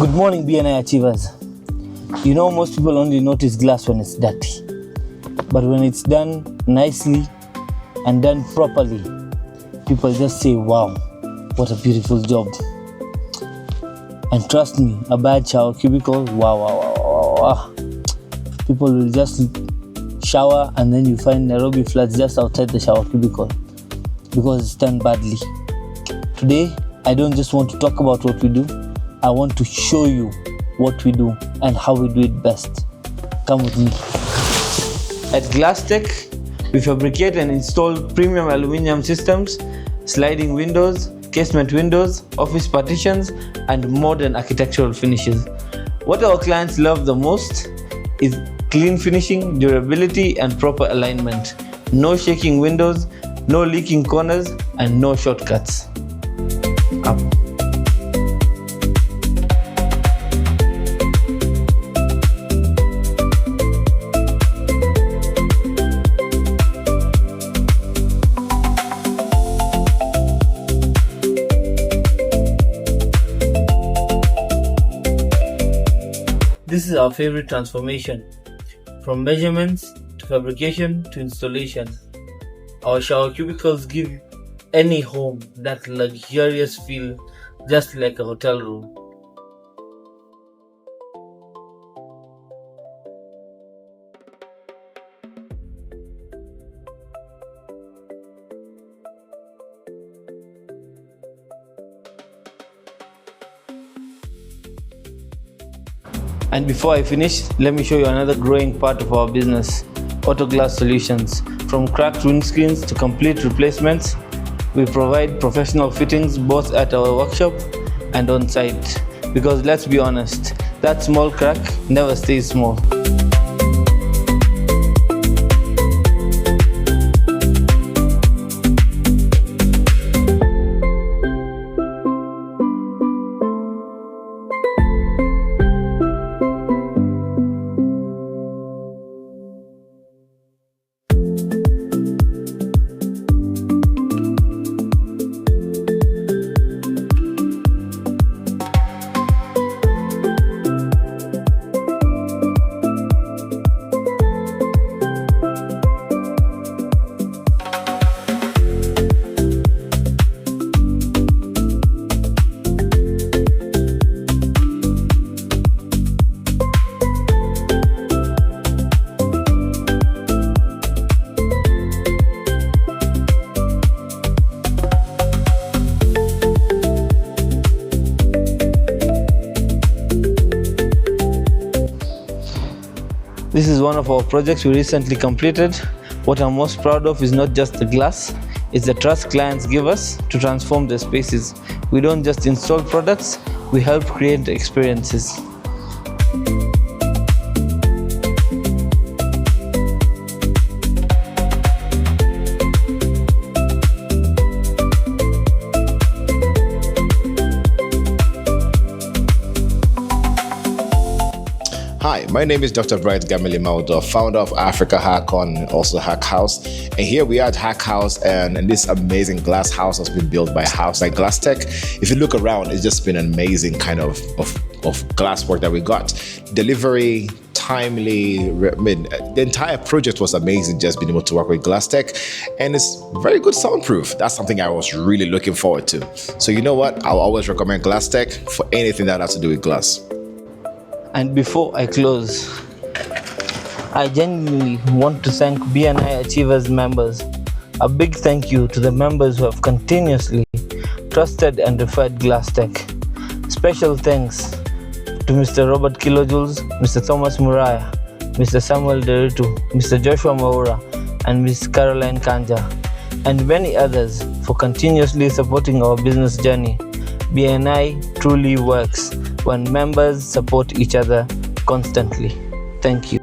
Good morning, BNI Achievers. You know, most people only notice glass when it's dirty. But when it's done nicely and done properly, people just say, wow, what a beautiful job. And trust me, a bad shower cubicle, wow. People will just shower and then you find Nairobi floods just outside the shower cubicle because it's done badly. Today, I don't just want to talk about what we do. I want to show you what we do and how we do it best. Come with me. At GlassTech, we fabricate and install premium aluminum systems, sliding windows, casement windows, office partitions, and modern architectural finishes. What our clients love the most is clean finishing, durability, and proper alignment. No shaking windows, no leaking corners, and no shortcuts. Up. This is our favorite transformation, from measurements to fabrication to installation. Our shower cubicles give any home that luxurious feel, just like a hotel room. And before I finish, let me show you another growing part of our business, Auto Glass Solutions. From cracked windscreens to complete replacements, we provide professional fittings both at our workshop and on site. Because let's be honest, that small crack never stays small. This is one of our projects we recently completed. What I'm most proud of is not just the glass, it's the trust clients give us to transform their spaces. We don't just install products, we help create experiences. Hi, my name is Dr. Bright Gamili Maudo, founder of Africa Hackon and also Hack House. And here we are at Hack House, and this amazing glass house has been built by GlassTech. If you look around, it's just been an amazing kind of glass work that we got. Delivery, timely, the entire project was amazing, just being able to work with GlassTech, and it's very good soundproof. That's something I was really looking forward to. So you know what? I'll always recommend GlassTech for anything that has to do with glass. And before I close, I genuinely want to thank BNI Achievers members. A big thank you to the members who have continuously trusted and referred GlassTech. Special thanks to Mr. Robert Kilojoules, Mr. Thomas Muraya, Mr. Samuel Deritu, Mr. Joshua Maura, and Ms. Caroline Kanja, and many others for continuously supporting our business journey. BNI truly works when members support each other constantly. Thank you.